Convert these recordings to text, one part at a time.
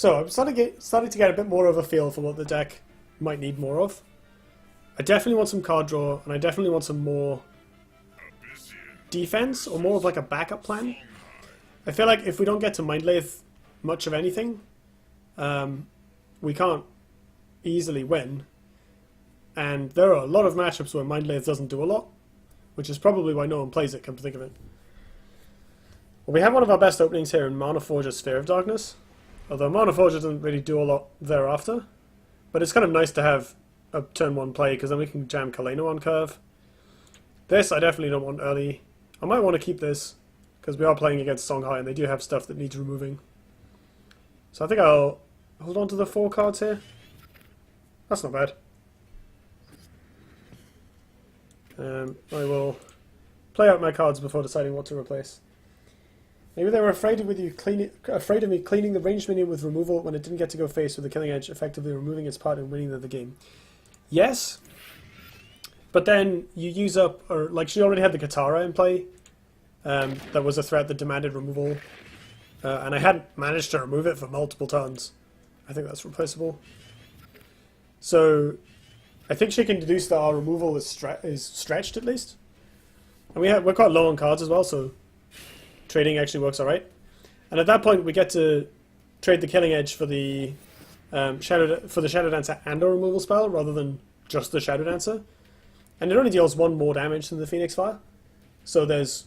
So I'm starting to get a bit more of a feel for what the deck might need more of. I definitely want some card draw, and I definitely want some more defense, or more of like a backup plan. I feel like if we don't get to Mindlathe much of anything, we can't easily win. And there are a lot of matchups where Mindlathe doesn't do a lot, which is probably why no one plays it, come to think of it. Well, we have one of our best openings here in Mana Forger's Sphere of Darkness, although Mana Forger doesn't really do a lot thereafter. But it's kind of nice to have a turn 1 play, because then we can jam Kaleno on curve. This I definitely don't want early. I might want to keep this, because we are playing against Songhai and they do have stuff that needs removing. So I think I'll hold on to the 4 cards here. That's not bad. I will play out my cards before deciding what to replace. Maybe they were afraid of me cleaning the ranged minion with removal when it didn't get to go face with the Killing Edge, effectively removing its part and winning the game. Yes, but then you use up, or like she already had the Katara in play. That was a threat that demanded removal, and I hadn't managed to remove it for multiple turns. I think that's replaceable. So I think she can deduce that our removal is stretched at least, and we're quite low on cards as well, so trading actually works alright. And at that point we get to trade the Killing Edge for the Shadow Dancer and a removal spell rather than just the Shadow Dancer, and it only deals 1 more damage than the Phoenix Fire, so there's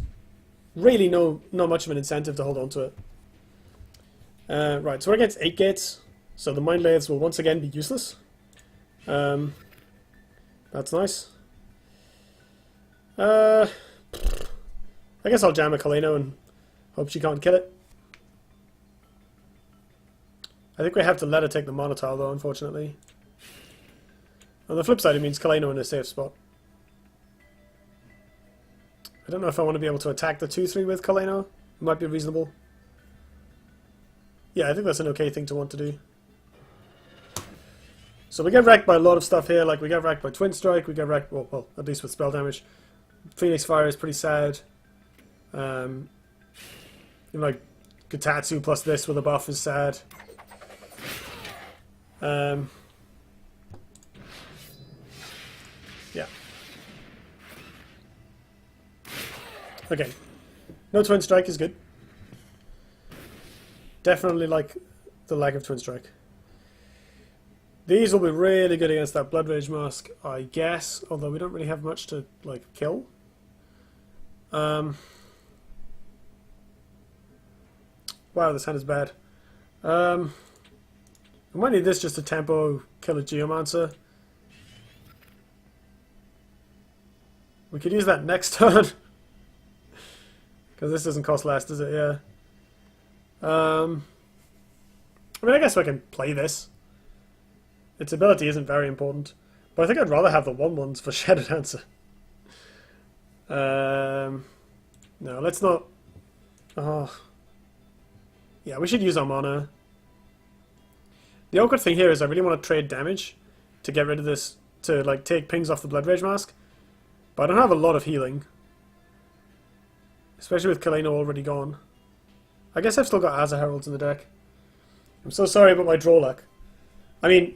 really not much of an incentive to hold on to it. Right, so we're against 8 gates, so the Mindlathes will once again be useless. That's nice. I guess I'll jam a Kaleno and hope she can't kill it. I think we have to let her take the Mana Tile though, unfortunately. On the flip side, it means Kaleno in a safe spot. I don't know if I want to be able to attack the 2-3 with Kaleno. It might be reasonable. Yeah, I think that's an okay thing to want to do. So we get wrecked by a lot of stuff here, like we get wrecked by Twin Strike, we get wrecked, well, at least with spell damage. Phoenix Fire is pretty sad. Like, Gatatsu plus this with a buff is sad. Yeah. Okay. No Twin Strike is good. Definitely like the lack of Twin Strike. These will be really good against that Blood Rage Mask, I guess, although we don't really have much to, like, kill. Wow, this hand is bad. I might need this just to tempo kill a Geomancer. We could use that next turn. Because this doesn't cost less, does it? Yeah. I mean, I guess I can play this. Its ability isn't very important. But I think I'd rather have the 1/1s for Shadow Dancer. No, let's not... Oh. Yeah, we should use our mana. The awkward thing here is I really want to trade damage to get rid of this, to like take pings off the Blood Rage Mask. But I don't have a lot of healing. Especially with Kaleno already gone. I guess I've still got Azza Heralds in the deck. I'm so sorry about my draw luck. I mean,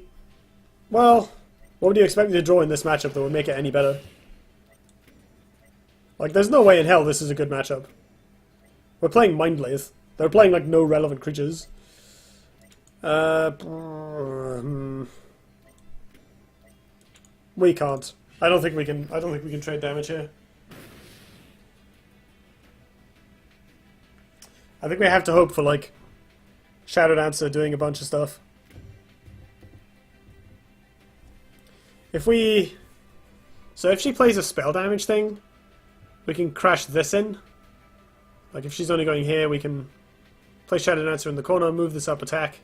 well, what would you expect me to draw in this matchup that would make it any better? Like, there's no way in hell this is a good matchup. We're playing Mindlathe. They're playing, like, no relevant creatures. We can't. I don't think we can trade damage here. I think we have to hope for, like, Shadow Dancer doing a bunch of stuff. So if she plays a spell damage thing, we can crash this in. Like, if she's only going here, we can play Shadow Dancer in the corner, move this up, attack.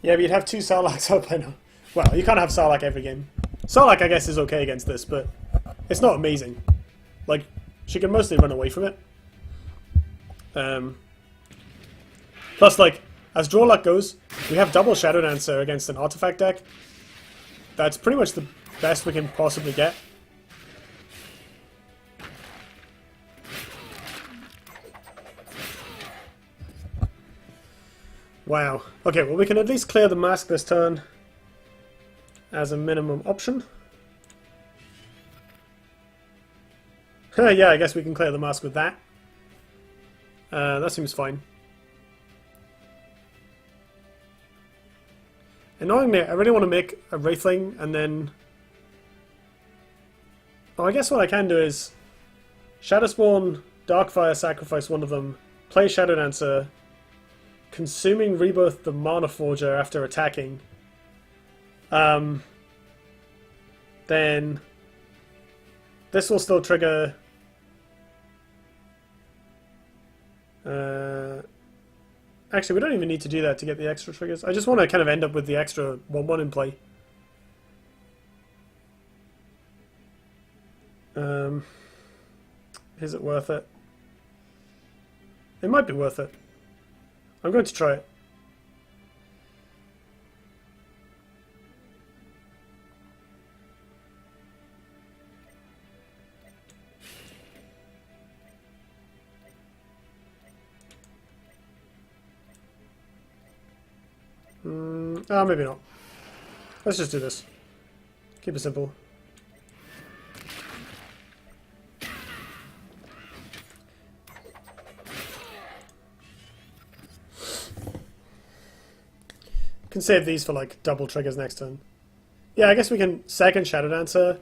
Yeah, but you'd have 2 Sarlaccs up, I know. Well, you can't have Sarlacc every game. Sarlacc, I guess, is okay against this, but it's not amazing. Like, she can mostly run away from it. Plus, like, as draw luck goes, we have double Shadow Dancer against an artifact deck. That's pretty much the best we can possibly get. Wow. Okay, well we can at least clear the mask this turn as a minimum option. Yeah, I guess we can clear the mask with that. That seems fine. Annoyingly, I really want to make a Wraithling and then... Oh, I guess what I can do is Shadowspawn, Darkfire, sacrifice one of them, play Shadow Dancer, consuming Rebirth the Mana Forger after attacking. Then this will still trigger... Actually, we don't even need to do that to get the extra triggers. I just want to kind of end up with the extra 1-1 in play. Is it worth it? It might be worth it. I'm going to try it. Maybe not. Let's just do this. Keep it simple. Can save these for like double triggers next turn. Yeah, I guess we can second Shadow Dancer,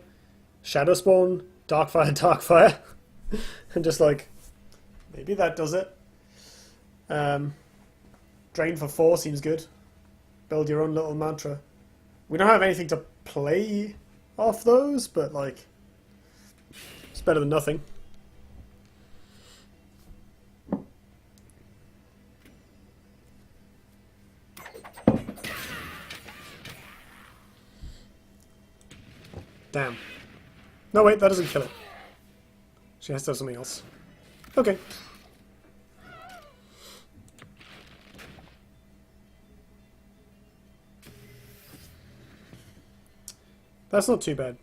Shadowspawn, Darkfire, Darkfire, and just like maybe that does it. Drain for 4 seems good. Build your own little mantra. We don't have anything to play off those, but like it's better than nothing. Damn. No, wait, that doesn't kill it. She has to have something else. Okay. That's not too bad.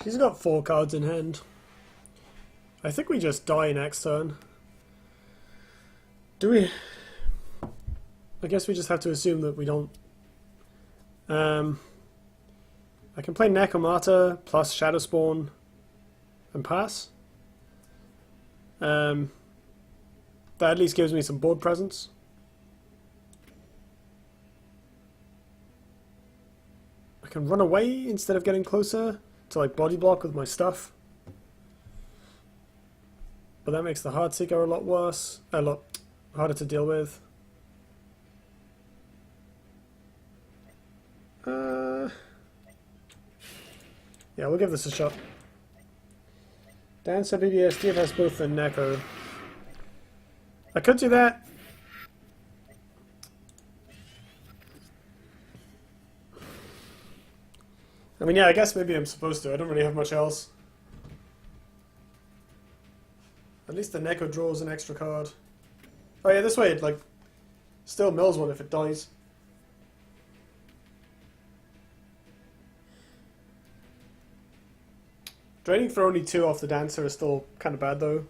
She's got 4 cards in hand. I think we just die next turn. Do we? I guess we just have to assume that we don't. I can play Necromata plus Shadowspawn and pass. That at least gives me some board presence. I can run away instead of getting closer to like body block with my stuff. But that makes the Heartseeker a lot worse, a lot harder to deal with. Yeah, we'll give this a shot. Dancer BBSD has both the Necro. I could do that. I mean, yeah, I guess maybe I'm supposed to. I don't really have much else. At least the Necro draws an extra card. Oh yeah, this way it like still mills one if it dies. Draining for only 2 off the Dancer is still kind of bad though.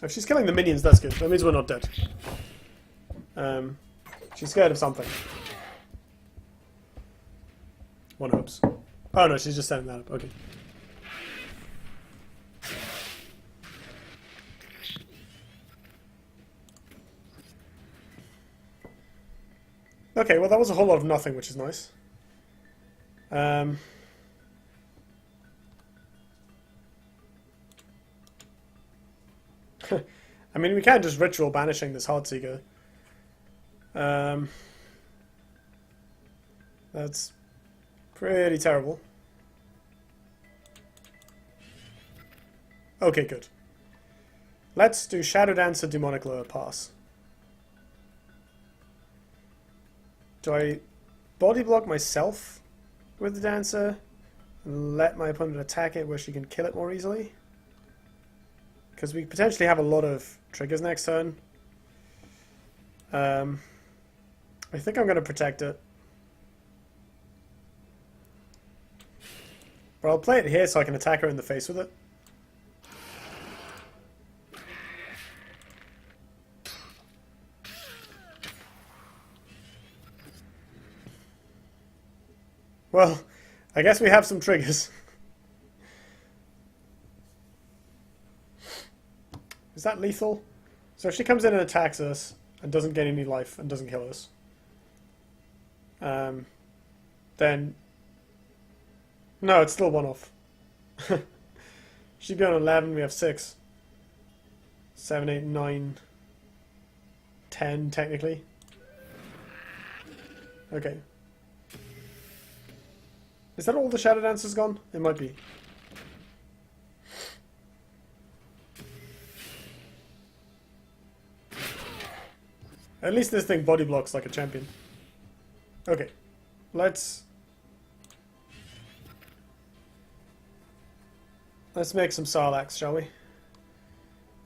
If she's killing the minions, that's good. That means we're not dead. She's scared of something. One hopes. Oh no, she's just setting that up. Okay. Okay, well that was a whole lot of nothing, which is nice. I mean, we can't just ritual banishing this Heartseeker. That's pretty terrible. Okay, good. Let's do Shadow Dancer, Demonic Lure, pass. Do I body block myself with the Dancer? let my opponent attack it where she can kill it more easily. Because we potentially have a lot of triggers next turn. I think I'm going to protect it. But I'll play it here so I can attack her in the face with it. Well, I guess we have some triggers. Is that lethal? So if she comes in and attacks us and doesn't gain any life and doesn't kill us, then... No, it's still one off. She'd be on 11, we have 6. 7, 8, 9, 10 technically. Okay. Is that all the Shadow Dancers gone? It might be. At least this thing body blocks like a champion. Okay. Let's make some Sarlaccs, shall we?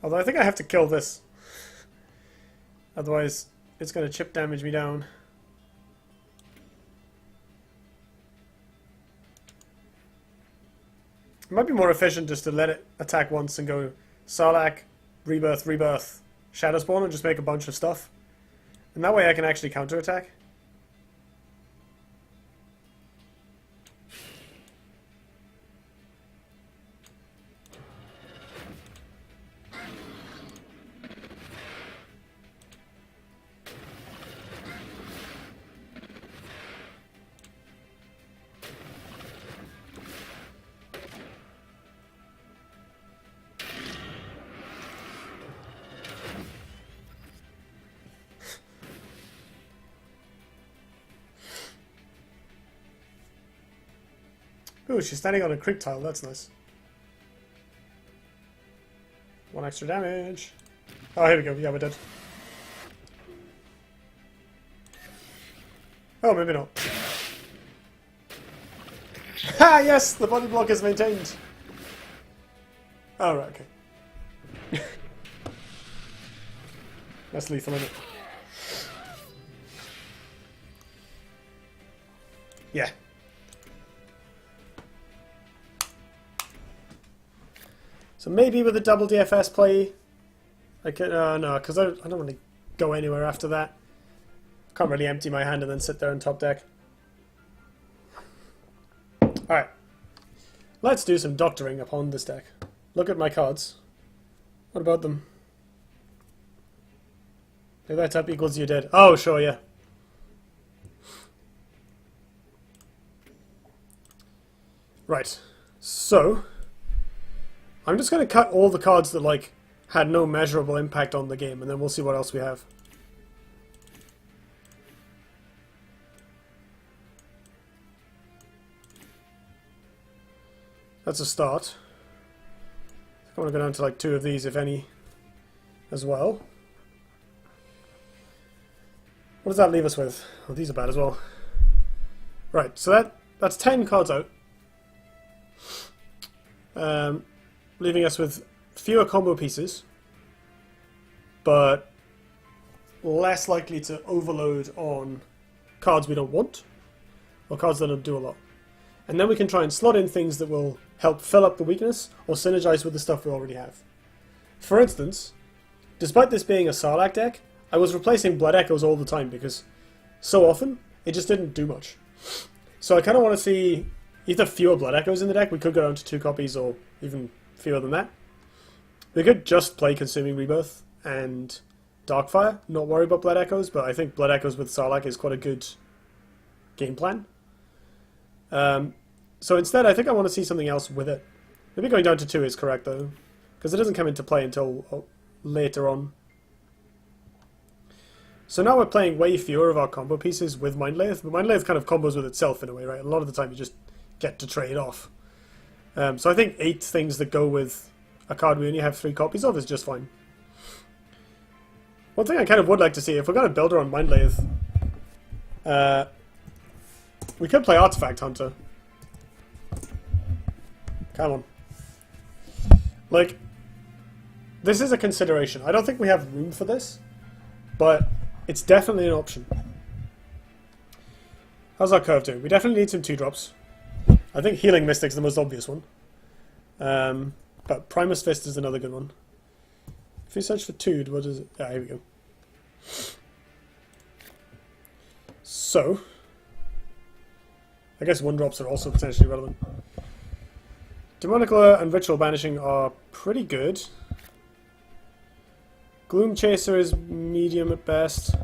Although I think I have to kill this. Otherwise, it's going to chip damage me down. It might be more efficient just to let it attack once and go Sarlacc, Rebirth, Rebirth, Shadowspawn, and just make a bunch of stuff. And that way I can actually counterattack. Ooh, she's standing on a creep tile, that's nice. 1 extra damage. Oh, here we go, yeah, we're dead. Oh, maybe not. Ha, yes, the body block is maintained. Oh, right, okay. That's lethal, isn't it? Yeah. So maybe with a double DFS play, I could, no, because I don't want to go anywhere after that. Can't really empty my hand and then sit there on top deck. Alright. Let's do some doctoring upon this deck. Look at my cards. What about them? If that up equals you dead. Oh, sure, yeah. Right. So... I'm just going to cut all the cards that, like, had no measurable impact on the game, and then we'll see what else we have. That's a start. I want to go down to, like, 2 of these, if any, as well. What does that leave us with? Oh, these are bad as well. Right, so that's 10 cards out. Leaving us with fewer combo pieces, but less likely to overload on cards we don't want, or cards that don't do a lot. And then we can try and slot in things that will help fill up the weakness, or synergize with the stuff we already have. For instance, despite this being a Sarlacc deck, I was replacing Blood Echoes all the time, because so often, it just didn't do much. So I kind of want to see either fewer Blood Echoes in the deck, we could go down to 2 copies, or even fewer than that. We could just play Consuming Rebirth and Darkfire, not worry about Blood Echoes, but I think Blood Echoes with Sarlacc is quite a good game plan. So instead, I think I want to see something else with it. Maybe going down to 2 is correct, though, because it doesn't come into play until later on. So now we're playing way fewer of our combo pieces with Mindlathe, but Mindlathe kind of combos with itself in a way, right? A lot of the time you just get to trade off. So I think 8 things that go with a card we only have 3 copies of is just fine. One thing I kind of would like to see, if we're going to build her on Mindlathe, we could play Artifact Hunter. Come on. Like, this is a consideration. I don't think we have room for this, but it's definitely an option. How's our curve doing? We definitely need some 2-drops. I think Healing Mystic's the most obvious one. But Primus Fist is another good one. If you search for Tood, what is it? Ah, here we go. So, I guess 1-drops are also potentially relevant. Demonic Lure and Ritual Banishing are pretty good. Gloom Chaser is medium at best.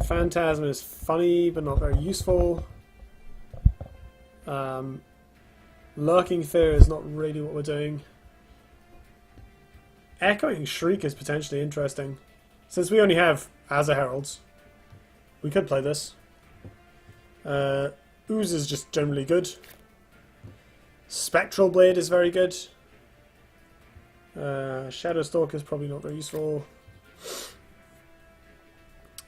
Phantasm is funny, but not very useful. Lurking Fear is not really what we're doing. Echoing Shriek is potentially interesting. Since we only have Azza Heralds, we could play this. Ooze is just generally good. Spectral Blade is very good. Shadow Stalker is probably not very useful.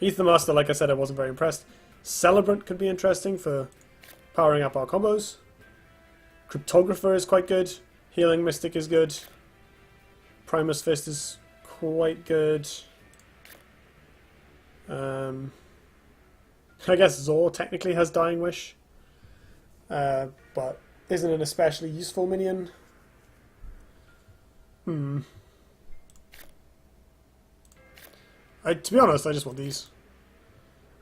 Ether Master, like I said, I wasn't very impressed. Celebrant could be interesting for powering up our combos. Cryptographer is quite good. Healing Mystic is good. Primus Fist is quite good. I guess Zor technically has Dying Wish, but isn't an especially useful minion. To be honest, I just want these.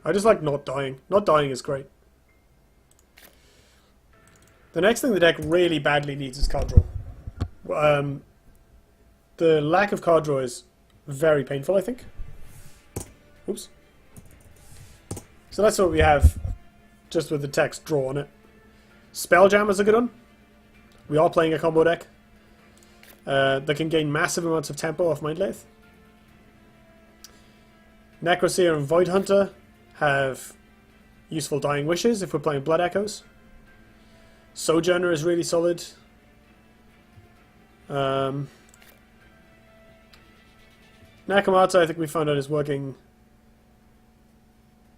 I just like not dying. Not dying is great. The next thing the deck really badly needs is card draw. The lack of card draw is very painful, I think. Oops. So that's what we have, just with the text draw on it. Spelljam is a good one. We are playing a combo deck that can gain massive amounts of tempo off Mindlathe. Necroseer and Void Hunter have useful Dying Wishes if we're playing Blood Echoes. Sojourner is really solid. Nakamatsu, I think we found out, is working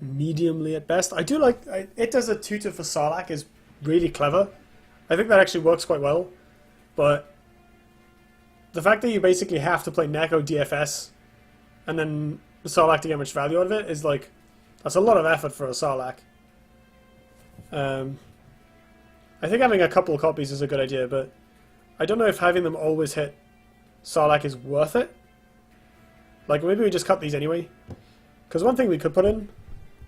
mediumly at best. I do like... it does a tutor for Sarlacc is really clever. I think that actually works quite well. But the fact that you basically have to play Neko DFS and then Sarlacc to get much value out of it is like... that's a lot of effort for a Sarlacc. I think having a couple of copies is a good idea, but I don't know if having them always hit Sarlacc is worth it. Like, maybe we just cut these anyway. Because one thing we could put in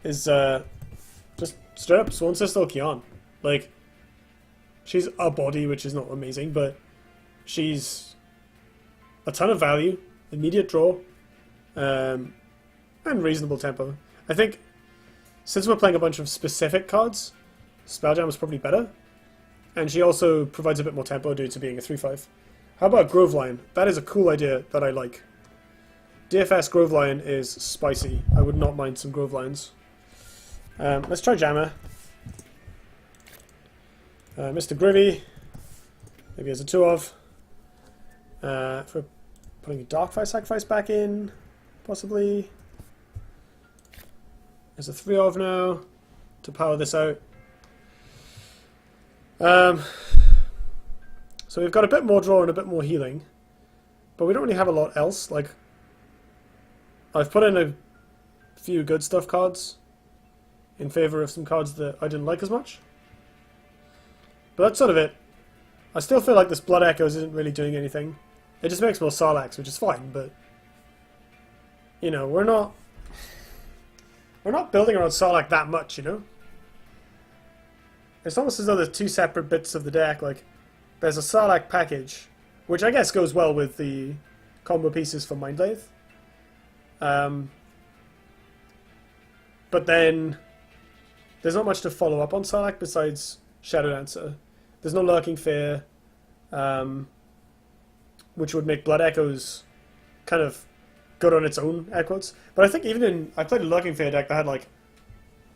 is just straight up Swan Sister Kian. Like, she's a body, which is not amazing, but she's a ton of value, immediate draw, and reasonable tempo. I think, since we're playing a bunch of specific cards, Spelljam is probably better. And she also provides a bit more tempo due to being a 3/5. How about Grove Lion? That is a cool idea that I like. DFS Grove Lion is spicy. I would not mind some Grove Lions. Let's try Jammer. Mr. Grivy. Maybe as a 2-of. If we're putting a Darkfire Sacrifice back in, possibly. There's a 3-of now to power this out. So we've got a bit more draw and a bit more healing, but we don't really have a lot else. Like, I've put in a few good stuff cards in favour of some cards that I didn't like as much. But that's sort of it. I still feel like this Blood Echoes isn't really doing anything. It just makes more Sarlaccs, which is fine, but you know, we're not building around Sarlacc that much, you know? It's almost as though there's two separate bits of the deck. Like, there's a Sarlacc package, which I guess goes well with the combo pieces for Mindlathe. But then there's not much to follow up on Sarlacc besides Shadow Dancer. There's no Lurking Fear, which would make Blood Echoes kind of good on its own, air quotes. But I think even in... I played a Lurking Fear deck that had like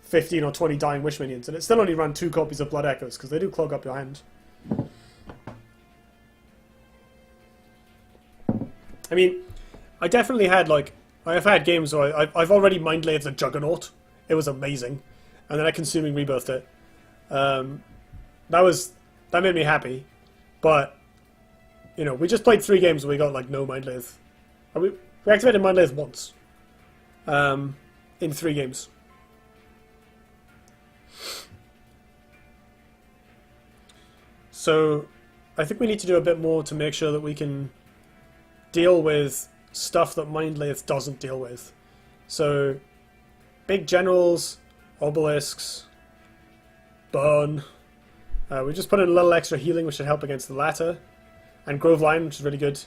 15 or 20 Dying Wish minions, and it still only ran 2 copies of Blood Echoes, because they do clog up your hand. I mean, I definitely had, like... I've had games where I've already Mindlathed a Juggernaut. It was amazing. And then I Consuming Rebirthed it. That made me happy. But, you know, we just played 3 games and we got, like, no Mindlathe. We activated Mindlathe once. In 3 games. So, I think we need to do a bit more to make sure that we can deal with stuff that Mindlathe doesn't deal with. So, big generals, obelisks, burn. We just put in a little extra healing, which should help against the latter. And Grove Line, which is really good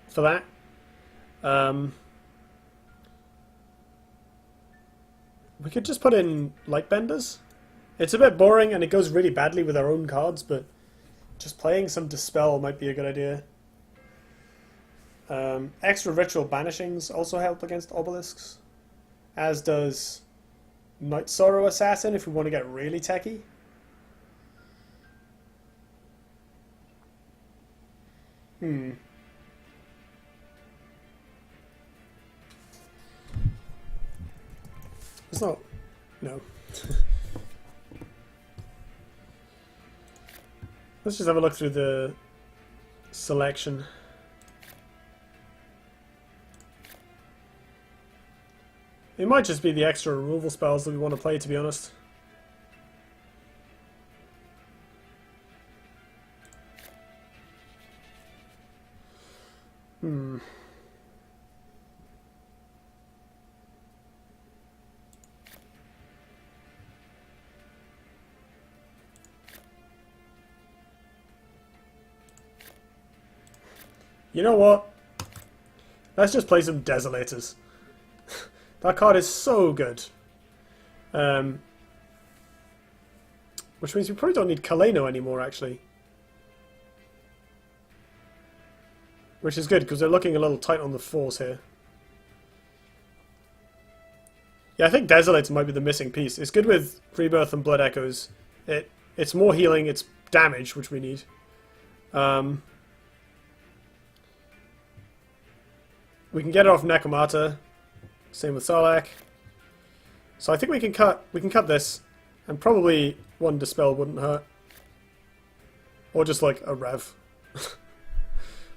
for that. We could just put in Lightbenders. It's a bit boring, and it goes really badly with our own cards, but just playing some Dispel might be a good idea. Extra Ritual Banishings also help against obelisks, as does Night Sorrow Assassin if we want to get really techy. It's not... no. Let's just have a look through the selection. It might just be the extra removal spells that we want to play, to be honest. You know what? Let's just play some Desolators. That card is so good. Which means we probably don't need Kaleno anymore, actually. Which is good, because they're looking a little tight on the force here. Yeah, I think Desolator might be the missing piece. It's good with Rebirth and Blood Echoes. It's more healing, it's damage, which we need. We can get it off Necromata. Same with Sarlacc. So I think we can cut this, and probably 1 Dispel wouldn't hurt. Or just like a Rev.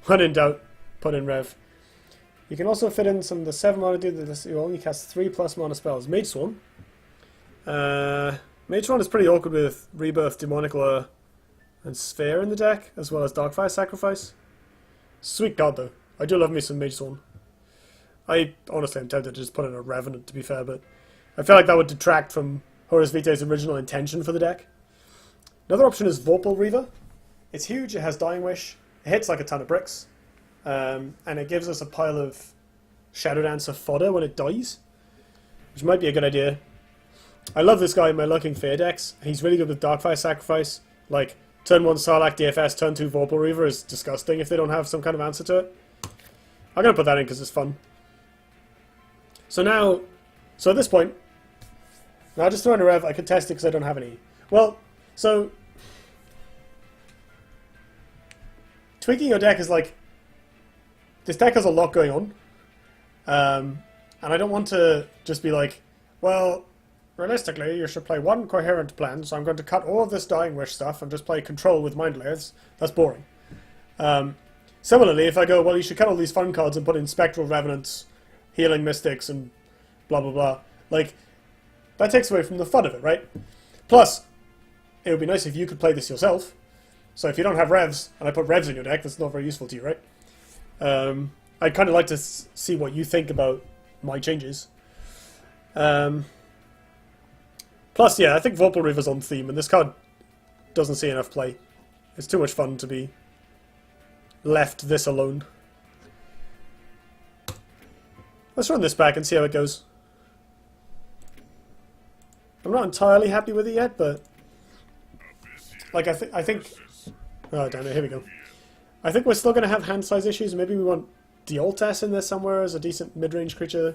When in doubt, put in Rev. You can also fit in some of the 7 mana dude that you only cast 3+ mana spells. Mage Swarm. Mage Swarm is pretty awkward with Rebirth, Demonic Lure, and Sphere in the deck, as well as Darkfire Sacrifice. Sweet god though. I do love me some Mage Swarm. I honestly am tempted to just put in a Revenant, to be fair, but I feel like that would detract from Horus Vitae's original intention for the deck. Another option is Vorpal Reaver. It's huge, it has Dying Wish, it hits like a ton of bricks, and it gives us a pile of Shadow Dancer fodder when it dies, which might be a good idea. I love this guy in my Lurking Fear decks. He's really good with Darkfire Sacrifice. Like, turn 1 Sarlacc DFS, turn 2 Vorpal Reaver is disgusting if they don't have some kind of answer to it. I'm going to put that in because it's fun. So at this point, now just throwing a Rev, I could test it because I don't have any. Well, so tweaking your deck is like, this deck has a lot going on, and I don't want to just be like, well, realistically, you should play 1 coherent plan, so I'm going to cut all of this Dying Wish stuff and just play Control with Mindlathes. That's boring. Similarly, if I go, well, you should cut all these fun cards and put in Spectral Revenants, Healing Mystics, and blah blah blah, like, that takes away from the fun of it, right? Plus, it would be nice if you could play this yourself. So if you don't have Revs, and I put Revs in your deck, that's not very useful to you, right? I'd kind of like to see what you think about my changes. Plus, yeah, I think Vorpal Reaver's on theme, and this card doesn't see enough play. It's too much fun to be left this alone. Let's run this back and see how it goes. I'm not entirely happy with it yet, but like I think oh damn it, here we go. I think we're still going to have hand size issues. Maybe we want Dioltas in there somewhere as a decent mid-range creature.